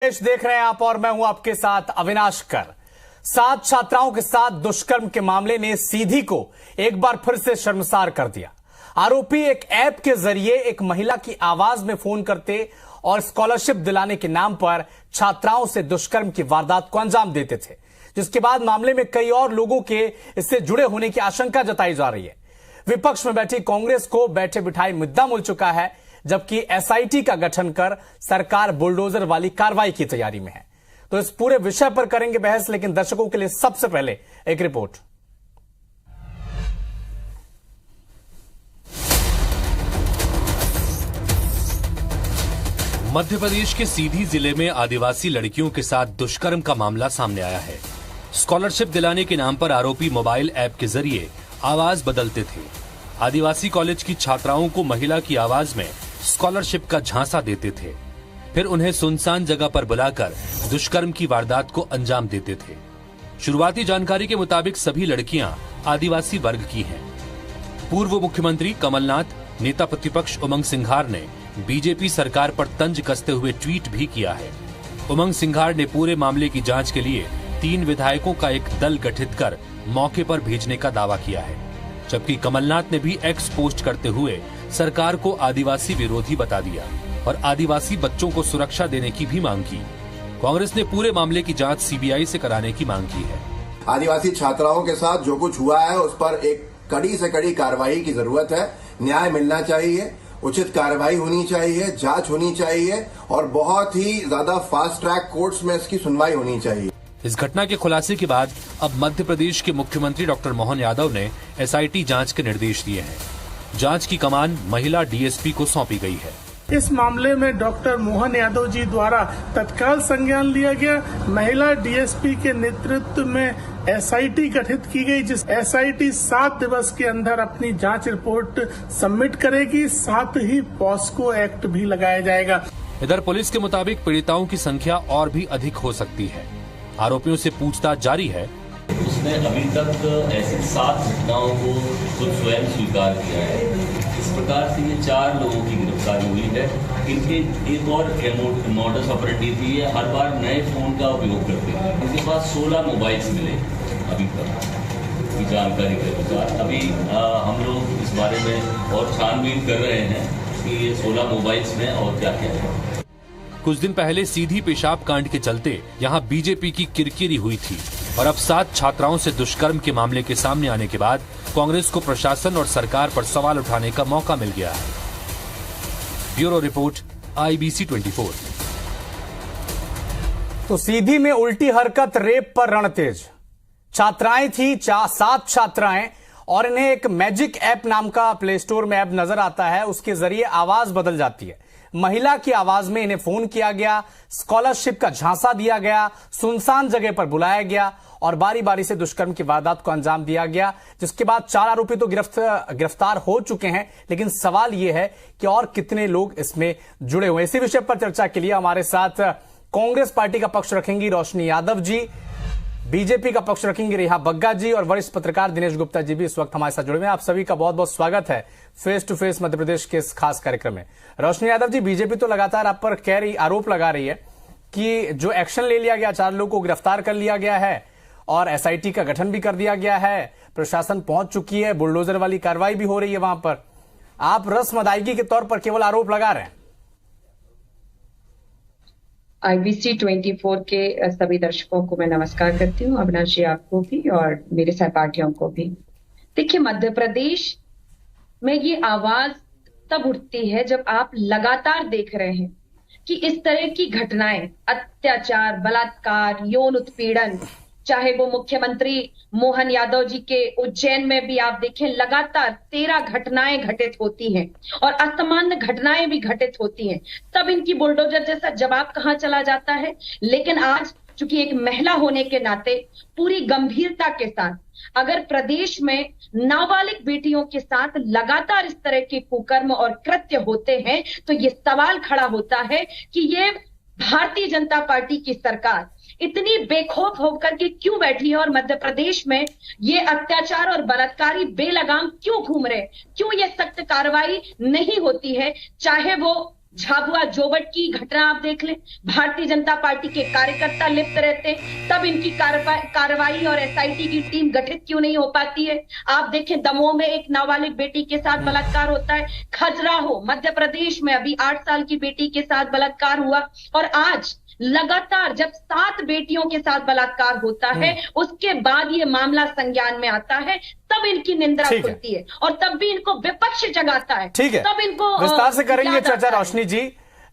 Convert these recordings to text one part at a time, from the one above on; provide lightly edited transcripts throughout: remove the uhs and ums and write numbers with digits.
देख रहे हैं आप और मैं हूं आपके साथ अविनाश कर। 7 छात्राओं के साथ दुष्कर्म के मामले ने सीधी को एक बार फिर से शर्मसार कर दिया। आरोपी एक ऐप के जरिए एक महिला की आवाज में फोन करते और स्कॉलरशिप दिलाने के नाम पर छात्राओं से दुष्कर्म की वारदात को अंजाम देते थे, जिसके बाद मामले में कई और लोगों के इससे जुड़े होने की आशंका जताई जा रही है। विपक्ष में बैठी कांग्रेस को बैठे बिठाए मुद्दा मिल चुका है, जबकि एसआईटी का गठन कर सरकार बुलडोजर वाली कार्रवाई की तैयारी में है। तो इस पूरे विषय पर करेंगे बहस, लेकिन दर्शकों के लिए सबसे पहले एक रिपोर्ट। मध्य प्रदेश के सीधी जिले में आदिवासी लड़कियों के साथ दुष्कर्म का मामला सामने आया है। स्कॉलरशिप दिलाने के नाम पर आरोपी मोबाइल ऐप के जरिए आवाज बदलते थे। आदिवासी कॉलेज की छात्राओं को महिला की आवाज में स्कॉलरशिप का झांसा देते थे, फिर उन्हें सुनसान जगह पर बुलाकर दुष्कर्म की वारदात को अंजाम देते थे। शुरुआती जानकारी के मुताबिक सभी लड़कियां आदिवासी वर्ग की हैं। पूर्व मुख्यमंत्री कमलनाथ, नेता प्रतिपक्ष उमंग सिंघार ने बीजेपी सरकार पर तंज कसते हुए ट्वीट भी किया है। उमंग सिंघार ने पूरे मामले की जांच के लिए 3 विधायकों का एक दल गठित कर मौके पर भेजने का दावा किया है, जबकि कमलनाथ ने भी एक्स पोस्ट करते हुए सरकार को आदिवासी विरोधी बता दिया और आदिवासी बच्चों को सुरक्षा देने की भी मांग की। कांग्रेस ने पूरे मामले की जांच सीबीआई से कराने की मांग की है। आदिवासी छात्राओं के साथ जो कुछ हुआ है उस पर एक कड़ी से कड़ी कार्रवाई की जरूरत है। न्याय मिलना चाहिए, उचित कार्रवाई होनी चाहिए, जांच होनी चाहिए और बहुत ही ज्यादा फास्ट ट्रैक कोर्ट्स में इसकी सुनवाई होनी चाहिए। इस घटना के खुलासे के बाद अब मध्य प्रदेश के मुख्यमंत्री डॉक्टर मोहन यादव ने एसआईटी जांच के निर्देश दिए हैं। जांच की कमान महिला डीएसपी को सौंपी गई है। इस मामले में डॉक्टर मोहन यादव जी द्वारा तत्काल संज्ञान लिया गया। महिला डीएसपी के नेतृत्व में एसआईटी गठित की गई, जिस एसआईटी 7 दिवस के अंदर अपनी जांच रिपोर्ट सबमिट करेगी। साथ ही पॉस्को एक्ट भी लगाया जाएगा। इधर पुलिस के मुताबिक पीड़िताओं की संख्या और भी अधिक हो सकती है। आरोपियों से पूछताछ जारी है। उसने अभी तक ऐसी 7 घटनाओं को खुद स्वयं स्वीकार किया है। इस प्रकार से ये 4 लोगों की गिरफ्तारी हुई है। इनके एक और मॉडस ऑपरेंडी थी, ये हर बार नए फोन का उपयोग करते हैं। इनके पास 16 मोबाइल्स मिले अभी तक की जानकारी के अनुसार। अभी हम लोग इस बारे में और छानबीन कर रहे हैं कि ये 16 मोबाइल्स में और क्या क्या है। कुछ दिन पहले सीधी पेशाब कांड के चलते यहां बीजेपी की किरकिरी हुई थी और अब 7 छात्राओं से दुष्कर्म के मामले के सामने आने के बाद कांग्रेस को प्रशासन और सरकार पर सवाल उठाने का मौका मिल गया है। Bureau report, IBC 24। तो सीधी में उल्टी हरकत, रेप पर रणतेज। छात्राएं थी 7 छात्राएं और इन्हें एक मैजिक ऐप नाम का प्ले स्टोर में ऐप नजर आता है, उसके जरिए आवाज बदल जाती है। महिला की आवाज में इन्हें फोन किया गया, स्कॉलरशिप का झांसा दिया गया, सुनसान जगह पर बुलाया गया और बारी बारी से दुष्कर्म की वारदात को अंजाम दिया गया, जिसके बाद 4 आरोपी तो गिरफ्तार हो चुके हैं। लेकिन सवाल यह है कि और कितने लोग इसमें जुड़े हुए। इसी विषय पर चर्चा के लिए हमारे साथ कांग्रेस पार्टी का पक्ष रखेंगी रोशनी यादव जी, बीजेपी का पक्ष रखेंगे रेहा बग्गा जी और वरिष्ठ पत्रकार दिनेश गुप्ता जी भी इस वक्त हमारे साथ जुड़े हुए हैं। आप सभी का बहुत बहुत स्वागत है face to face Madhya Pradesh के इस खास कार्यक्रम में। रोशनी यादव जी, बीजेपी तो लगातार आप पर आरोप लगा रही है कि जो एक्शन ले लिया गया, 4 लोगों को गिरफ्तार कर लिया गया है और एसआईटी का गठन भी कर दिया गया है, प्रशासन पहुंच चुकी है, बुलडोजर वाली कार्रवाई भी हो रही है वहां पर। आप रस्म अदायगी के तौर पर केवल आरोप लगा रहे हैं। IBC 24 के सभी दर्शकों को मैं नमस्कार करती हूँ, अविनाश जी आपको भी और मेरे सहपाठियों को भी। देखिए, मध्य प्रदेश में ये आवाज तब उठती है जब आप लगातार देख रहे हैं कि इस तरह की घटनाएं, अत्याचार, बलात्कार, यौन उत्पीड़न, चाहे वो मुख्यमंत्री मोहन यादव जी के उज्जैन में भी आप देखें लगातार 13 घटनाएं घटित होती हैं और असामान्य घटनाएं भी घटित होती हैं, तब इनकी बुलडोजर जैसा जवाब कहां चला जाता है। लेकिन आज चूंकि एक महिला होने के नाते पूरी गंभीरता के साथ अगर प्रदेश में नाबालिग बेटियों के साथ लगातार इस तरह के कुकर्म और कृत्य होते हैं, तो ये सवाल खड़ा होता है कि ये भारतीय जनता पार्टी की सरकार इतनी बेखौफ होकर के क्यों बैठी है और मध्य प्रदेश में ये अत्याचार और बलात्कारी बेलगाम क्यों घूम रहे, क्यों ये सख्त कार्रवाई नहीं होती है, चाहे वो झाबुआ जोबट की घटना आप देख लें, भारतीय जनता पार्टी के कार्यकर्ता लिप्त रहते हैं, तब इनकी कार्रवाई और एसआईटी की टीम गठित क्यों नहीं हो पाती है। आप देखें दमोह में एक नाबालिग बेटी के साथ बलात्कार होता है, खजुराहो मध्य प्रदेश में अभी 8 साल की बेटी के साथ बलात्कार हुआ, और आज लगातार जब 7 बेटियों के साथ बलात्कार होता है उसके बाद ये मामला संज्ञान में आता है, तब इनकी निंदा खुलती है और तब भी इनको विपक्ष जगाता है। ठीक है, तब इनको विस्तार से करेंगे चर्चा। रोशनी जी,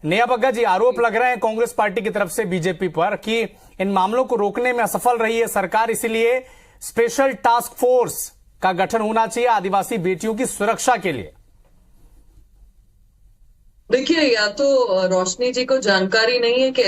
नेहा बग्गा जी, आरोप लग रहे हैं कांग्रेस पार्टी की तरफ से बीजेपी पर कि इन मामलों को रोकने में असफल रही है सरकार, इसलिए स्पेशल टास्क फोर्स का गठन होना चाहिए आदिवासी बेटियों की सुरक्षा के लिए। देखिए, या तो रोशनी जी को जानकारी नहीं है कि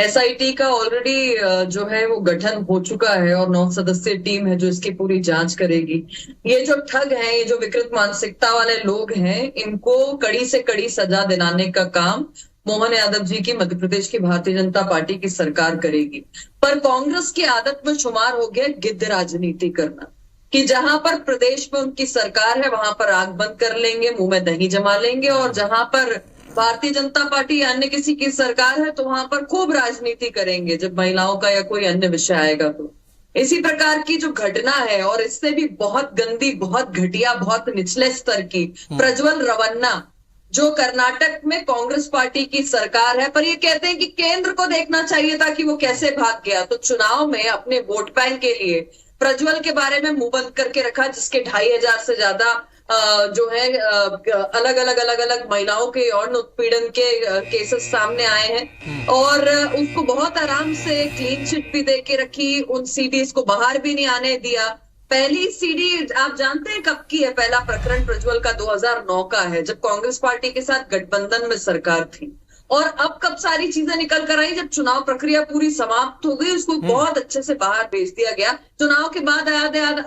एसआईटी का ऑलरेडी जो है वो गठन हो चुका है और 9 सदस्यीय टीम है जो इसकी पूरी जांच करेगी। ये जो ठग हैं, ये जो विकृत मानसिकता वाले लोग हैं, इनको कड़ी से कड़ी सजा दिलाने का काम मोहन यादव जी की मध्य प्रदेश की भारतीय जनता पार्टी की सरकार करेगी। पर कांग्रेस की आदत में शुमार हो गया गिद्ध राजनीति करना, कि जहां पर प्रदेश में उनकी सरकार है वहां पर आंख बंद कर लेंगे, मुंह में दही जमा लेंगे, और जहां पर भारतीय जनता पार्टी या अन्य किसी की सरकार है तो वहां पर खूब राजनीति करेंगे जब महिलाओं का या कोई अन्य विषय आएगा तो। इसी प्रकार की जो घटना है, और इससे भी बहुत गंदी, बहुत घटिया, बहुत निचले स्तर की प्रज्वल रवन्ना, जो कर्नाटक में कांग्रेस पार्टी की सरकार है, पर ये कहते हैं कि केंद्र को देखना चाहिए था कि वो कैसे भाग गया। तो चुनाव में अपने वोट बैंक के लिए प्रज्वल के बारे में मुंह बंद करके रखा, जिसके 2500 से ज्यादा जो है अलग अलग महिलाओं के यौन उत्पीड़न के केसेस सामने आए हैं, और उसको बहुत आराम से क्लीन चिट भी दे के रखी, उन सीडीज को बाहर भी नहीं आने दिया। पहली सीडी आप जानते हैं कब की है? पहला प्रकरण प्रज्वल का 2009 का है, जब कांग्रेस पार्टी के साथ गठबंधन में सरकार थी। और अब कब सारी चीजें निकल कर आई, जब चुनाव प्रक्रिया पूरी समाप्त हो गई, उसको बहुत अच्छे से बाहर भेज दिया गया। चुनाव के बाद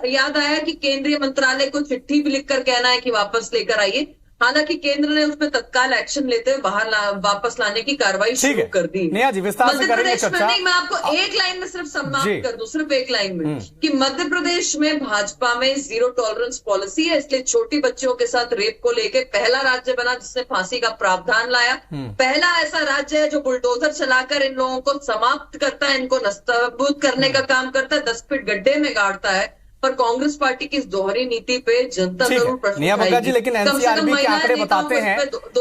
याद आया कि केंद्रीय मंत्रालय को चिट्ठी भी लिखकर कहना है कि वापस लेकर आइए। हालांकि केंद्र ने उसमें तत्काल एक्शन लेते हुए वापस लाने की कार्रवाई शुरू कर दी। मध्य प्रदेश में नहीं, मैं आपको एक लाइन में सिर्फ सम्मान कर दूं, सिर्फ एक लाइन में, कि मध्य प्रदेश में भाजपा में 0 टॉलरेंस पॉलिसी है, इसलिए छोटी बच्चियों के साथ रेप को लेकर पहला राज्य बना जिसने फांसी का प्रावधान लाया। पहला ऐसा राज्य है जो बुलडोजर चलाकर इन लोगों को समाप्त करता है, इनको नस्तबूत करने का काम करता है, 10 फीट गड्ढे में गाड़ता है। पर कांग्रेस पार्टी की इस दोहरी नीति पे जनता जरूर प्रश्न उठाएगी। लेकिन एनसीआरबी के आंकड़े बताते हैं,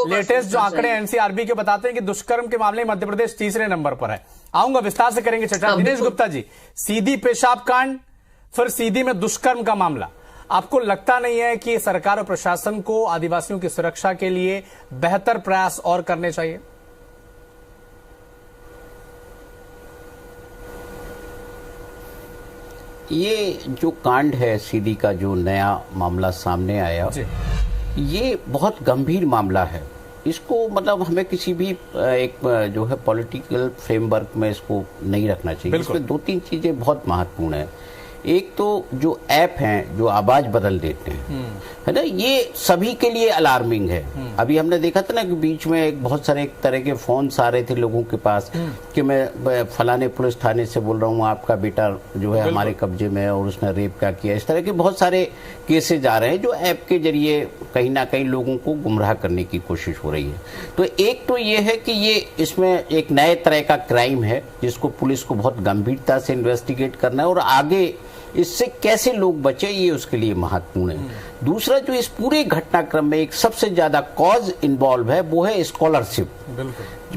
लेटेस्ट जो आंकड़े एनसीआरबी के बताते हैं कि दुष्कर्म के मामले में मध्य प्रदेश तीसरे नंबर पर है। आऊंगा, विस्तार से करेंगे चर्चा। दिनेश गुप्ता जी, सीधी पेशाब कांड, फिर सीधी में दुष्कर्म का मामला, आपको लगता नहीं है कि सरकार और प्रशासन को आदिवासियों की सुरक्षा के लिए बेहतर प्रयास और करने चाहिए? ये जो कांड है सीडी का, जो नया मामला सामने आया, ये बहुत गंभीर मामला है। इसको मतलब हमें किसी भी एक जो है पॉलिटिकल फ्रेमवर्क में इसको नहीं रखना चाहिए। इसमें 2-3 चीजें बहुत महत्वपूर्ण है। एक तो जो ऐप हैं जो आवाज बदल देते हैं, है ना, ये सभी के लिए अलार्मिंग है। अभी हमने देखा था ना कि बीच में एक बहुत सारे एक तरह के फोन्स आ रहे थे लोगों के पास कि मैं फलाने पुलिस थाने से बोल रहा हूँ, आपका बेटा जो है हमारे कब्जे में है और उसने रेप क्या किया। इस तरह के बहुत सारे केसेज आ रहे हैं जो ऐप के जरिए कहीं ना कहीं लोगों को गुमराह करने की कोशिश हो रही है। तो एक तो ये है कि ये इसमें एक नए तरह का क्राइम है जिसको पुलिस को बहुत गंभीरता से इन्वेस्टिगेट करना है, और आगे इससे कैसे लोग बचे ये उसके लिए महत्वपूर्ण है। दूसरा, जो इस पूरे घटनाक्रम में एक सबसे ज्यादा कॉज इन्वॉल्व है वो है स्कॉलरशिप।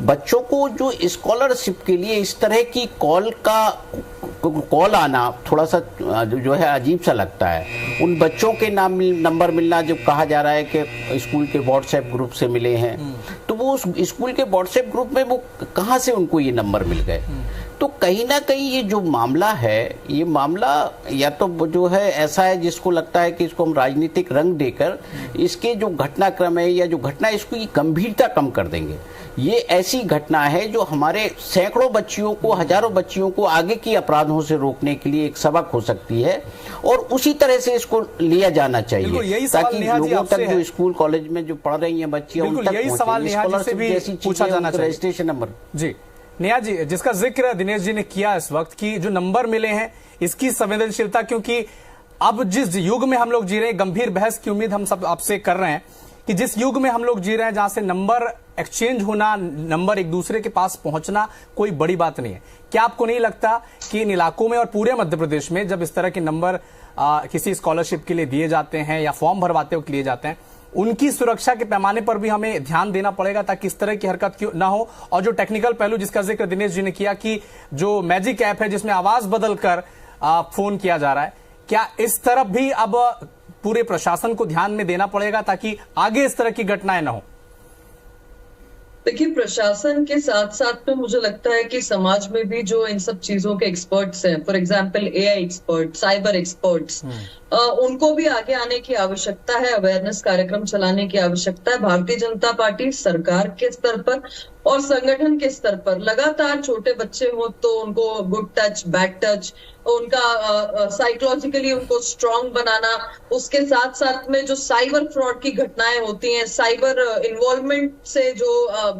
बच्चों को जो स्कॉलरशिप के लिए इस तरह की कॉल आना थोड़ा सा जो है अजीब सा लगता है। उन बच्चों के नंबर मिलना जो कहा जा रहा है कि स्कूल के व्हाट्सएप ग्रुप से मिले हैं, तो वो उस स्कूल के व्हाट्सएप ग्रुप में वो कहाँ से उनको ये नंबर मिल गए। तो कहीं ना कहीं ये जो मामला है, ये मामला या तो जो है ऐसा है जिसको लगता है कि इसको हम राजनीतिक रंग देकर इसके जो घटनाक्रम है या जो घटना है इसको गंभीरता कम कर देंगे। ये ऐसी घटना है जो हमारे सैकड़ों बच्चियों को, हजारों बच्चियों को आगे की अपराधों से रोकने के लिए एक सबक हो सकती है, और उसी तरह से इसको लिया जाना चाहिए ताकि लोगों तक जो स्कूल कॉलेज में जो पढ़ रही हैं बच्चियां उन तक पहुंचे। रजिस्ट्रेशन नंबर जी नेहा जी, जिसका जिक्र दिनेश जी ने किया इस वक्त की जो नंबर मिले हैं इसकी संवेदनशीलता, क्योंकि अब जिस युग में हम लोग जी रहे हैं, गंभीर बहस की उम्मीद हम सब आपसे कर रहे हैं कि जिस युग में हम लोग जी रहे हैं, जहां से नंबर एक्सचेंज होना, नंबर एक दूसरे के पास पहुंचना कोई बड़ी बात नहीं है, क्या आपको नहीं लगता कि इन इलाकों में और पूरे मध्य प्रदेश में जब इस तरह के नंबर किसी स्कॉलरशिप के लिए दिए जाते हैं या फॉर्म भरवाते हुए लिए जाते हैं, उनकी सुरक्षा के पैमाने पर भी हमें ध्यान देना पड़ेगा ताकि इस तरह की हरकत ना हो? और जो टेक्निकल पहलू जिसका जिक्र दिनेश जी ने किया कि जो मैजिक ऐप है जिसमें आवाज बदलकर फोन किया जा रहा है, क्या इस तरफ भी अब पूरे प्रशासन को ध्यान में देना पड़ेगा ताकि आगे इस तरह की घटनाएं ना हो? देखिए, प्रशासन के साथ साथ में मुझे लगता है कि समाज में भी जो इन सब चीजों के एक्सपर्ट्स हैं, for example AI expert, cyber experts, उनको भी आगे आने की आवश्यकता है, अवेयरनेस कार्यक्रम चलाने की आवश्यकता है। भारतीय जनता पार्टी सरकार के स्तर पर और संगठन के स्तर पर लगातार छोटे बच्चे हो तो उनको गुड टच, बैड टच, उनका साइकोलॉजिकली उनको स्ट्रांग बनाना, उसके साथ साथ में जो साइबर फ्रॉड की घटनाएं होती हैं, साइबर इन्वॉल्वमेंट से जो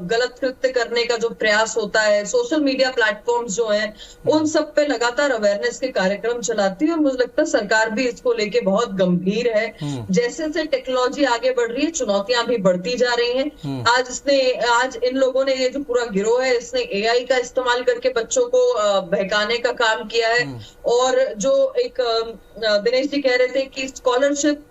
गलत कृत्य करने का जो प्रयास होता है, सोशल मीडिया प्लेटफॉर्म्स जो हैं, उन सब पे लगातार अवेयरनेस के कार्यक्रम चलाती है। और मुझे लगता है सरकार भी इसको लेके बहुत गंभीर है। जैसे जैसे टेक्नोलॉजी आगे बढ़ रही है, चुनौतियां भी बढ़ती जा रही हैं। आज इन लोगों ने, ये जो पूरा गिरोह है, इसने एआई का इस्तेमाल करके बच्चों को बहकाने का काम किया है। और जो एक दिनेश जी कह रहे थे कि स्कॉलरशिप,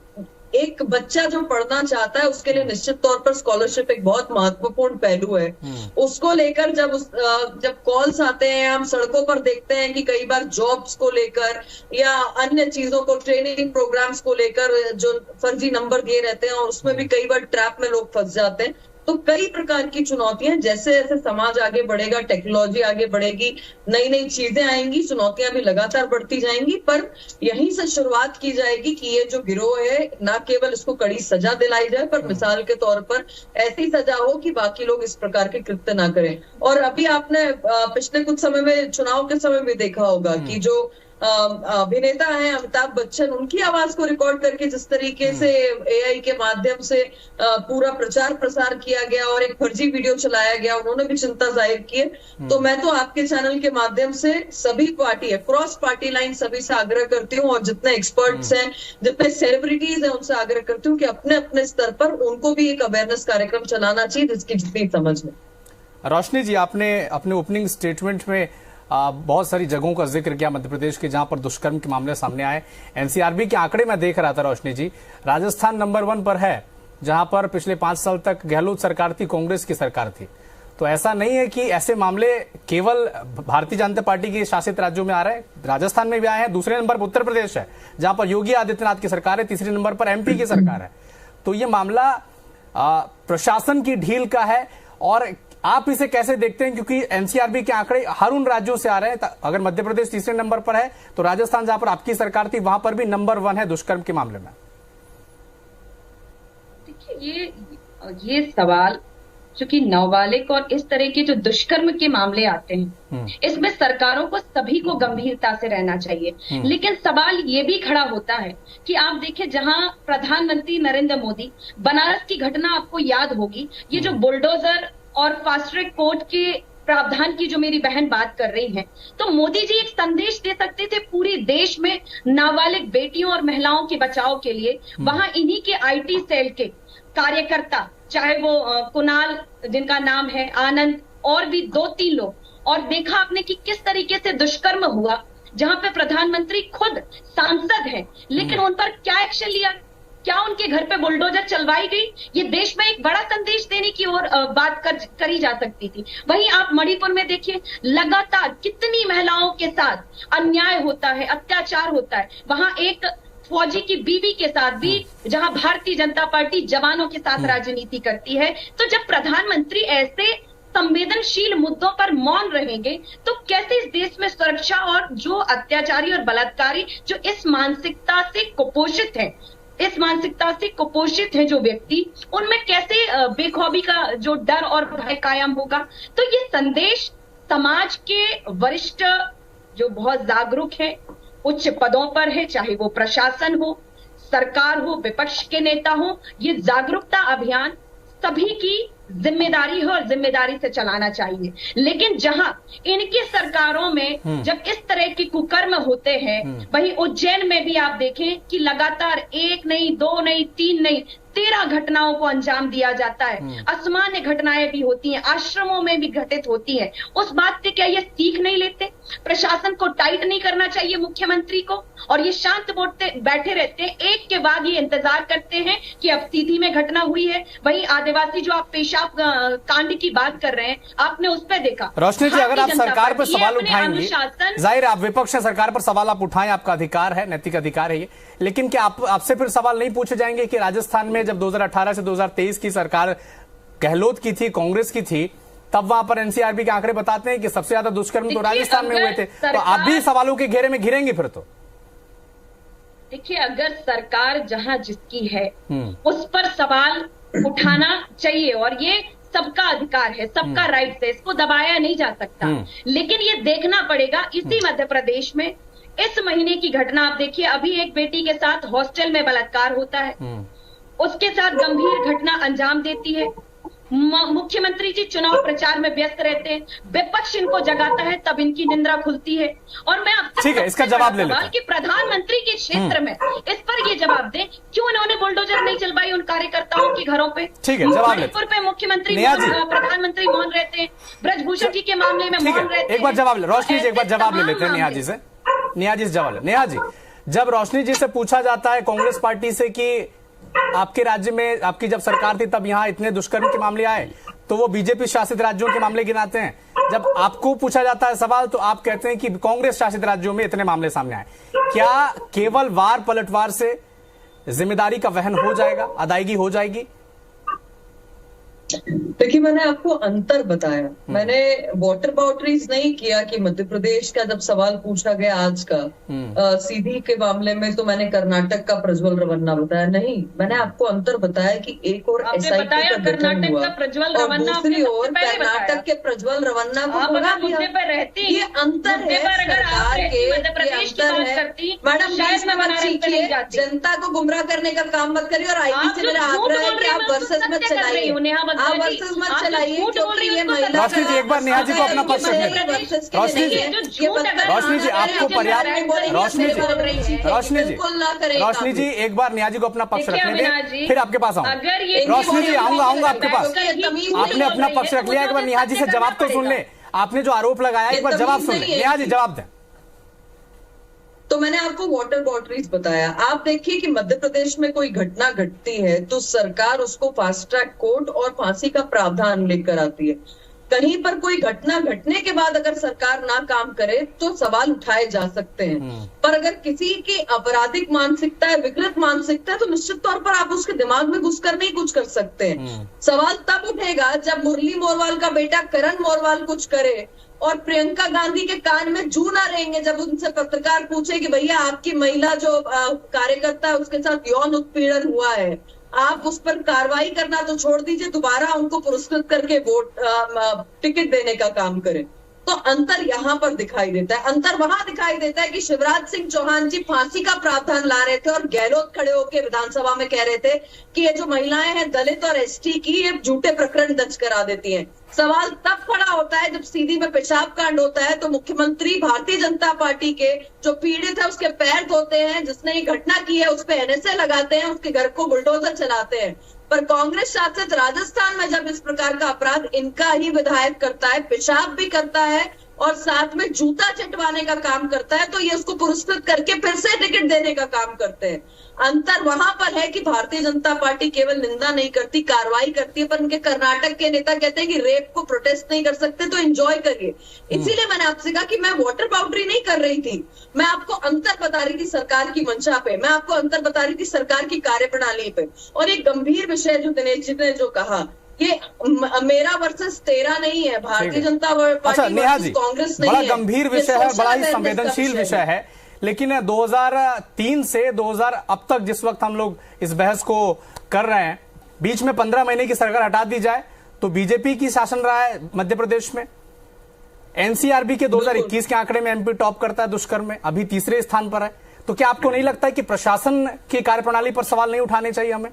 एक बच्चा जो पढ़ना चाहता है उसके लिए निश्चित तौर पर स्कॉलरशिप एक बहुत महत्वपूर्ण पहलू है। उसको लेकर जब कॉल्स आते हैं, हम सड़कों पर देखते हैं कि कई बार जॉब्स को लेकर या अन्य चीजों को, ट्रेनिंग प्रोग्राम्स को लेकर जो फर्जी नंबर दिए रहते हैं, और उसमें भी कई बार ट्रैप में लोग फंस जाते हैं। तो कई प्रकार की चुनौतियां, जैसे जैसे समाज आगे बढ़ेगा, टेक्नोलॉजी आगे बढ़ेगी, नई नई चीजें आएंगी, चुनौतियां भी लगातार बढ़ती जाएंगी। पर यहीं से शुरुआत की जाएगी कि ये जो गिरोह है, ना केवल इसको कड़ी सजा दिलाई जाए, पर मिसाल के तौर पर ऐसी सजा हो कि बाकी लोग इस प्रकार के कृत्य ना करें। और अभी आपने पिछले कुछ समय में, चुनाव के समय भी देखा होगा कि जो अभिनेता हैं अमिताभ बच्चन, उनकी आवाज को रिकॉर्ड करके जिस तरीके से एआई के माध्यम से पूरा प्रचार प्रसार किया गया और एक फर्जी वीडियो चलाया गया, उन्होंने भी चिंता जाहिर की है। तो मैं तो आपके चैनल के माध्यम से सभी पार्टी है, क्रॉस पार्टी लाइन सभी से आग्रह करती हूँ, और जितने एक्सपर्ट्स हैं, जितने सेलिब्रिटीज हैं, उनसे आग्रह करती हूँ कि अपने अपने स्तर पर उनको भी एक अवेयरनेस कार्यक्रम चलाना चाहिए जिसकी जितनी समझ में। रोशनी जी, आपने अपने ओपनिंग स्टेटमेंट में बहुत सारी जगहों का जिक्र किया मध्य प्रदेश के जहां पर दुष्कर्म के मामले सामने आए। एनसीआरबी के आंकड़े मैं देख रहा था रोशनी जी, राजस्थान नंबर 1 पर है, जहां पर पिछले 5 साल तक गहलोत सरकार थी, कांग्रेस की सरकार थी। तो ऐसा नहीं है कि ऐसे मामले केवल भारतीय जनता पार्टी के शासित राज्यों में आ रहे हैं, राजस्थान में भी आए हैं। दूसरे नंबर पर उत्तर प्रदेश है, जहां पर योगी आदित्यनाथ की सरकार है। तीसरे नंबर पर एमपी की सरकार है। तो ये मामला प्रशासन की ढील का है, और आप इसे कैसे देखते हैं? क्योंकि एनसीआरबी के आंकड़े हर उन राज्यों से आ रहे हैं। अगर मध्य प्रदेश तीसरे नंबर पर है, तो राजस्थान जहां पर आपकी सरकार थी, वहां पर भी नंबर 1 है दुष्कर्म के मामले में। देखिए, ये सवाल, चूंकि नाबालिग और इस तरह के जो दुष्कर्म के मामले आते हैं, इसमें सरकारों को सभी को गंभीरता से रहना चाहिए। लेकिन सवाल ये भी खड़ा होता है कि आप देखें, जहां प्रधानमंत्री नरेंद्र मोदी, बनारस की घटना आपको याद होगी, ये जो बुलडोजर और फास्ट ट्रैक कोर्ट के प्रावधान की जो मेरी बहन बात कर रही हैं, तो मोदी जी एक संदेश दे सकते थे पूरे देश में नाबालिग बेटियों और महिलाओं के बचाव के लिए। वहां इन्हीं के आईटी सेल के कार्यकर्ता, चाहे वो कुणाल जिनका नाम है, आनंद, और भी 2-3 लोग, और देखा आपने कि किस तरीके से दुष्कर्म हुआ, जहां पे प्रधानमंत्री खुद सांसद हैं, लेकिन उन पर क्या एक्शन लिया? क्या उनके घर पे बुलडोजर चलवाई गई? ये देश में एक बड़ा संदेश देने की ओर बात करी जा सकती थी। वहीं आप मणिपुर में देखिए, लगातार कितनी महिलाओं के साथ अन्याय होता है, अत्याचार होता है। वहां एक फौजी की बीवी के साथ भी, जहां भारतीय जनता पार्टी जवानों के साथ राजनीति करती है। तो जब प्रधानमंत्री ऐसे संवेदनशील मुद्दों पर मौन रहेंगे, तो कैसे इस देश में सुरक्षा, और जो अत्याचारी और बलात्कारी जो इस मानसिकता से कुपोषित है, जो व्यक्ति, उनमें कैसे बेखौफी का जो डर और भय कायम होगा? तो ये संदेश समाज के वरिष्ठ जो बहुत जागरूक है, उच्च पदों पर है, चाहे वो प्रशासन हो, सरकार हो, विपक्ष के नेता हो, ये जागरूकता अभियान सभी की जिम्मेदारी है और जिम्मेदारी से चलाना चाहिए। लेकिन जहां इनकी सरकारों में जब इस तरह के कुकर्म होते हैं, वहीं उज्जैन में भी आप देखें कि लगातार 1 नहीं, 2 नहीं, 3 नहीं, 13 घटनाओं को अंजाम दिया जाता है। असामान्य घटनाएं भी होती हैं, आश्रमों में भी घटित होती हैं। उस बात से क्या ये सीख नहीं लेते? प्रशासन को टाइट नहीं करना चाहिए मुख्यमंत्री को? और ये शांत बैठे रहते हैं, एक के बाद ये इंतजार करते हैं कि अब सीधी में घटना हुई है। वहीं आदिवासी जो आप पेशाब कांड की बात कर रहे हैं, आपने उस पर देखा। रोशनी जी, अगर आप सरकार पर सवाल उठाएंगे, जाहिर है आप विपक्ष है, सरकार पर सवाल आप उठाएं, आपका अधिकार है, नैतिक अधिकार है ये, लेकिन क्या आपसे फिर सवाल नहीं पूछे जाएंगे कि राजस्थान में जब 2018 से 2023 की सरकार गहलोत की थी, कांग्रेस की थी, तब वहां पर एनसीआरबी के आंकड़े बताते हैं कि सबसे ज्यादा दुष्कर्म तो राजस्थान में हुए थे, तो आप भी सवालों के घेरे में घिरेंगे फिर तो? देखिए, अगर सरकार जहां जिसकी है उस पर सवाल उठाना चाहिए और ये सबका अधिकार है, सबका राइट है, इसको दबाया नहीं जा सकता। लेकिन ये देखना पड़ेगा, इसी मध्य प्रदेश में इस महीने की घटना आप देखिए, अभी एक बेटी के साथ हॉस्टल में बलात्कार होता है, उसके साथ गंभीर घटना अंजाम देती है। मुख्यमंत्री जी चुनाव प्रचार में व्यस्त रहते हैं, विपक्ष इनको जगाता है, तब इनकी निंदा खुलती है। और मैं अब ठीक है, इसका जवाब ले लेते हैं कि प्रधानमंत्री के क्षेत्र में इस पर ये जवाब दें, क्यों इन्होंने बुलडोजर नहीं चलवाई उन कार्यकर्ताओं के घरों पे? ठीक है, जवाब मणिपुर पे मुख्यमंत्री प्रधानमंत्री मौन रहते हैं, ब्रजभूषण जी के मामले में मौन रहते हैं। एक बार जवाब ले, रोशनी जी एक बार जवाब ले लेते हैं नेहा जी से। नेहा जी से जवाब, नेहा जी, जब रोशनी जी से पूछा जाता है कांग्रेस पार्टी से कि आपके राज्य में आपकी जब सरकार थी तब यहाँ इतने दुष्कर्म के मामले आए, तो वो बीजेपी शासित राज्यों के मामले गिनाते हैं। जब आपको पूछा जाता है सवाल तो आप कहते हैं कि कांग्रेस शासित राज्यों में इतने मामले सामने आए। क्या केवल वार पलटवार से जिम्मेदारी का वहन हो जाएगा, अदायगी हो जाएगी? देखिए, मैंने आपको अंतर बताया, मैंने वाटर बाउंड्रीज नहीं किया कि मध्य प्रदेश का जब सवाल पूछा गया आज का सीधी के मामले में, तो मैंने कर्नाटक का प्रज्वल रवन्ना बताया नहीं। मैंने आपको अंतर बताया कि एक और एसआईटी का गठन हुआ और दूसरी ओर कर्नाटक के प्रज्वल रवन्ना को बुला दिया। ये अंतर है सरकार के, ये अंतर है। मैडम जनता को गुमराह करने का काम मत करिए, और आईटी से मेरा आग्रह है कि आप वर्सेस मत चलाइए, आप वर्सेस मत चलाइए, क्योंकि ये महिला। रोशनी जी एक बार नेहा जी को अपना पक्ष रखने दें। रोशनी जी आपको पर्याप्त, रोशनी जी एक बार नेहा जी को अपना पक्ष रखने दें, फिर आपके पास आऊंगा। रोशनी जी आऊंगा आपके पास। आपने अपना पक्ष रख लिया, एक बार नेहा जी से जवाब तो सुन ले। आपने जो आरोप लगाया एक बार जवाब सुन ले। नेहा जी जवाब दें। तो मैंने आपको वाटर बाउंड्रीज बताया। आप देखिए कि मध्य प्रदेश में कोई घटना घटती है तो सरकार उसको फास्ट ट्रैक कोर्ट और फांसी का प्रावधान लेकर आती है। कहीं पर कोई घटना घटने के बाद अगर सरकार ना काम करे तो सवाल उठाए जा सकते हैं, पर अगर किसी की आपराधिक मानसिकता है, विकृत मानसिकता है, तो निश्चित तौर पर आप उसके दिमाग में घुसकर नहीं कुछ कर सकते हैं। सवाल तब उठेगा जब मुरली मोरवाल का बेटा करण मोरवाल कुछ करे और प्रियंका गांधी के कान में जू ना रहेंगे जब उनसे पत्रकार पूछे कि भैया आपकी महिला जो कार्यकर्ता है उसके साथ यौन उत्पीड़न हुआ है, आप उस पर कार्रवाई करना तो छोड़ दीजिए, दोबारा उनको पुरस्कृत करके वोट टिकट देने का काम करें। तो अंतर यहाँ पर दिखाई देता है। अंतर वहां दिखाई देता है कि शिवराज सिंह चौहान जी फांसी का प्रावधान ला रहे थे और गहलोत खड़े होकर विधानसभा में कह रहे थे कि ये जो महिलाएं हैं दलित और एसटी की, ये झूठे प्रकरण दर्ज करा देती हैं। सवाल तब खड़ा होता है जब सीधी में पेशाब कांड होता है तो मुख्यमंत्री भारतीय जनता पार्टी के जो पीड़ित है उसके पैर धोते हैं, जिसने ये घटना की है उस पर एनएसए लगाते हैं, उसके घर को बुलडोजर चलाते हैं। पर कांग्रेस शासित राजस्थान में जब इस प्रकार का अपराध इनका ही विधायक करता है, पेशाब भी करता है और साथ में जूता चटवाने का काम करता है, तो ये उसको पुरस्कृत करके फिर से टिकट देने का काम करते हैं। अंतर वहां पर है कि भारतीय जनता पार्टी केवल निंदा नहीं करती, कार्रवाई करती है। पर उनके कर्नाटक के नेता कहते हैं कि रेप को प्रोटेस्ट नहीं कर सकते तो एंजॉय करिए। इसीलिए मैंने आपसे कहा कि मैं वाटर बाउंड्री नहीं कर रही थी, मैं आपको अंतर बता रही थी सरकार की मंशा पे, मैं आपको अंतर बता रही थी सरकार की कार्यप्रणाली पे। और एक गंभीर विषय जो दिनेश जी ने जो कहा, ये मेरा वर्सेस तेरा नहीं है, भारतीय जनता पार्टी वर्सेस कांग्रेस नहीं है। बड़ा गंभीर विषय है, बड़ा ही संवेदनशील विषय है। लेकिन 2003 से 2000 अब तक जिस वक्त हम लोग इस बहस को कर रहे हैं, बीच में 15 महीने की सरकार हटा दी जाए तो बीजेपी की शासन रहा है मध्य प्रदेश में। एनसीआरबी के 2021 के आंकड़े में एमपी टॉप करता है दुष्कर्म में, अभी तीसरे स्थान पर है। तो क्या आपको नहीं लगता है कि प्रशासन की कार्यप्रणाली पर सवाल नहीं उठाने चाहिए हमें?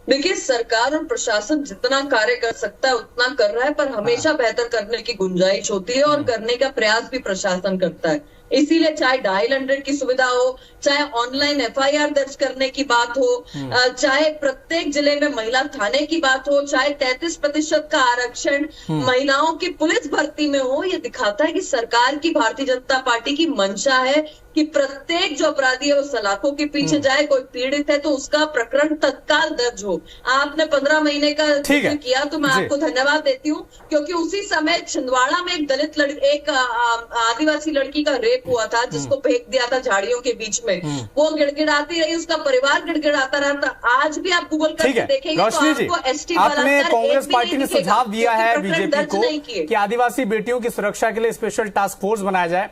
देखिए, सरकार और प्रशासन जितना कार्य कर सकता है उतना कर रहा है, पर हमेशा बेहतर करने की गुंजाइश होती है और करने का प्रयास भी प्रशासन करता है। इसीलिए चाहे डायल 100 की सुविधा हो, चाहे ऑनलाइन FIR दर्ज करने की बात हो, चाहे प्रत्येक जिले में महिला थाने की बात हो, चाहे 33% का आरक्षण महिलाओं की पुलिस भर्ती में हो, ये दिखाता है कि सरकार की, भारतीय जनता पार्टी की मंशा है कि प्रत्येक जो अपराधी है वो सलाखों के पीछे जाए। कोई पीड़ित है तो उसका प्रकरण तत्काल दर्ज हो। आपने 15 महीने का जिक्र किया तो मैं आपको धन्यवाद देती हूँ, क्योंकि उसी समय छिंदवाड़ा में एक दलित एक आदिवासी लड़की का रेप हुआ था, जिसको फेंक दिया था झाड़ियों के बीच में। वो गिड़गिड़ाती रही, उसका परिवार गिड़गिड़ाता रहा। आज भी आप गूगल करके देखेंगे तो आपको ST आपने कांग्रेस पार्टी ने सुझाव दिया है बीजेपी को कि आदिवासी बेटियों की सुरक्षा के लिए स्पेशल टास्क फोर्स बनाया जाए।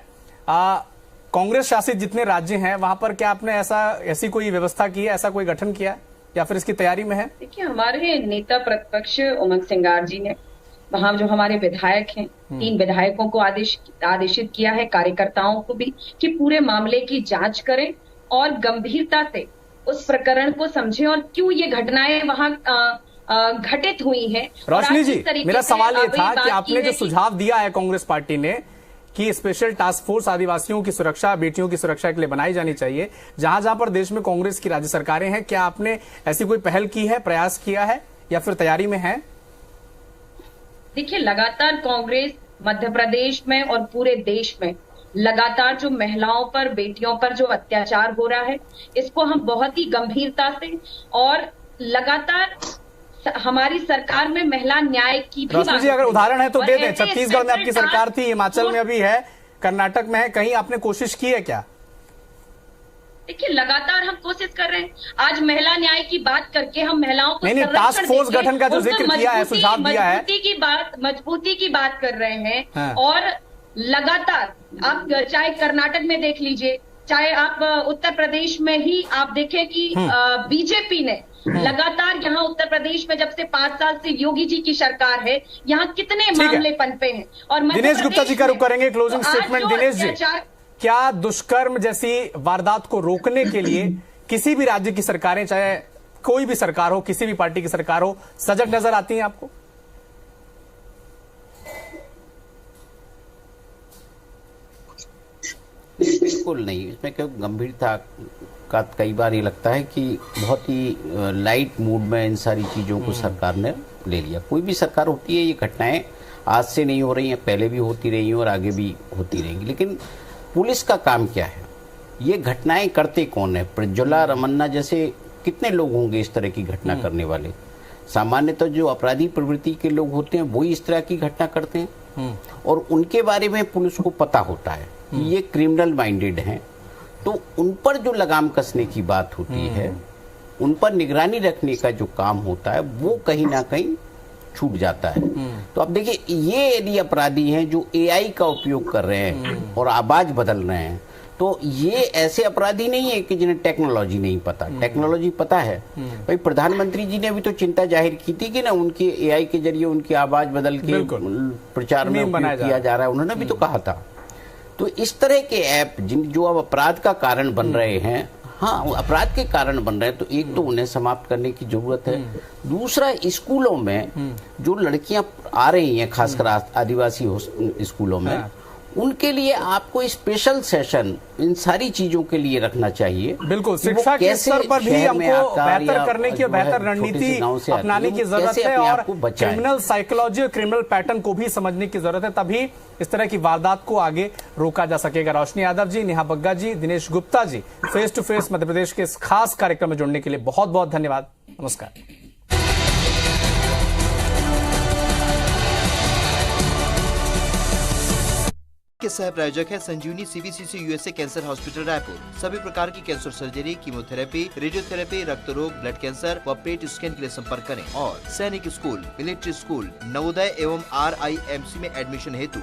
कांग्रेस शासित जितने राज्य हैं वहां पर क्या आपने ऐसी कोई व्यवस्था की है, ऐसा कोई गठन किया है या फिर इसकी तैयारी में है? देखिए, हमारे नेता प्रतिपक्ष उमंग सिंगार जी ने वहां जो हमारे विधायक हैं, 3 विधायकों को आदेशित किया है, कार्यकर्ताओं को भी, कि पूरे मामले की जांच करें और गंभीरता से उस प्रकरण को समझें और क्यों ये घटनाएं वहां घटित हुई हैं। रोशनी जी, मेरा सवाल ये था कि आपने जो सुझाव दिया है कांग्रेस पार्टी ने कि स्पेशल टास्क फोर्स आदिवासियों की सुरक्षा, बेटियों की सुरक्षा के लिए बनाई जानी चाहिए, जहां जहां पर देश में कांग्रेस की राज्य सरकारें हैं, क्या आपने ऐसी कोई पहल की है, प्रयास किया है या फिर तैयारी में है? देखिए, लगातार कांग्रेस मध्य प्रदेश में और पूरे देश में लगातार जो महिलाओं पर, बेटियों पर जो अत्याचार हो रहा है, इसको हम बहुत ही गंभीरता से और लगातार हमारी सरकार में महिला न्याय की भी रोशनी जी, अगर उदाहरण है तो दे दें। छत्तीसगढ़ में आपकी सरकार थी, हिमाचल में अभी है, कर्नाटक में है, कहीं आपने कोशिश की है क्या? देखिए, लगातार हम कोशिश कर रहे हैं। आज महिला न्याय की बात करके हम महिलाओं को नहीं, टास्क फोर्स गठन का जो जिक्र किया है, सुझाव दिया है, मजबूती की बात कर रहे हैं। हाँ। और लगातार आप चाहे कर्नाटक में देख लीजिए, चाहे आप उत्तर प्रदेश में ही आप देखें कि बीजेपी ने लगातार यहाँ उत्तर प्रदेश में जब से 5 साल से योगी जी की सरकार है, यहाँ कितने मामले पनपे हैं। और दिनेश गुप्ता जी का रुख करेंगे, क्लोजिंग स्टेटमेंट। दिनेश जी, क्या दुष्कर्म जैसी वारदात को रोकने के लिए किसी भी राज्य की सरकारें, चाहे कोई भी सरकार हो, किसी भी पार्टी की सरकार हो, सजग नजर आती हैं आपको? बिल्कुल नहीं। इसमें क्यों गंभीरता का कई बार ये लगता है कि बहुत ही लाइट मूड में इन सारी चीज़ों को सरकार ने ले लिया। कोई भी सरकार होती है, ये घटनाएं आज से नहीं हो रही हैं, पहले भी होती रही हैं और आगे भी होती रहेंगी। लेकिन पुलिस का काम क्या है? ये घटनाएं करते कौन है? प्रज्वला रमन्ना जैसे कितने लोग होंगे इस तरह की घटना करने वाले? सामान्यतः जो अपराधी प्रवृत्ति के लोग होते हैं वही इस तरह की घटना करते हैं और उनके बारे में पुलिस को पता होता है कि ये क्रिमिनल माइंडेड हैं, तो उन पर जो लगाम कसने की बात होती है, उन पर निगरानी रखने का जो काम होता है, वो कहीं ना कहीं छूट जाता है। तो अब देखिए, ये यदि अपराधी हैं जो AI का उपयोग कर रहे हैं और आवाज बदल रहे हैं, तो ये ऐसे अपराधी नहीं है कि जिन्हें टेक्नोलॉजी नहीं पता। टेक्नोलॉजी पता है। भाई, प्रधानमंत्री जी ने भी तो चिंता जाहिर की थी कि ना उनके AI के जरिए उनकी आवाज बदल के प्रचार में उपयोग किया जा रहा है, उन्होंने भी तो कहा था। तो इस तरह के ऐप जो अब अपराध का कारण बन रहे हैं, हाँ, अपराध के कारण बन रहे हैं, तो एक तो उन्हें समाप्त करने की जरूरत है। दूसरा, स्कूलों में जो लड़कियां आ रही हैं, खासकर आदिवासी स्कूलों में, उनके लिए आपको स्पेशल सेशन इन सारी चीजों के लिए रखना चाहिए। बिल्कुल, शिक्षा के स्तर पर भी हमको बेहतर करने की, बेहतर रणनीति अपनाने की जरूरत है और क्रिमिनल साइकोलॉजी और क्रिमिनल पैटर्न को भी समझने की जरूरत है, तभी इस तरह की वारदात को आगे रोका जा सकेगा। रोशनी यादव जी, नेहा बग्गा जी, Dinesh Gupta ji, face to face Madhya Pradesh के इस खास कार्यक्रम में जुड़ने के लिए बहुत बहुत धन्यवाद। नमस्कार। के सह प्रायोजक है संजीवनी CBCC USA cancer hospital Raipur. सभी प्रकार की कैंसर सर्जरी, कीमोथेरेपी, रेडियोथेरेपी, रक्त रोग, ब्लड कैंसर व पेट स्कैन के लिए संपर्क करें। और सैनिक स्कूल, मिलिट्री स्कूल, नवोदय एवं RIMC में एडमिशन हेतु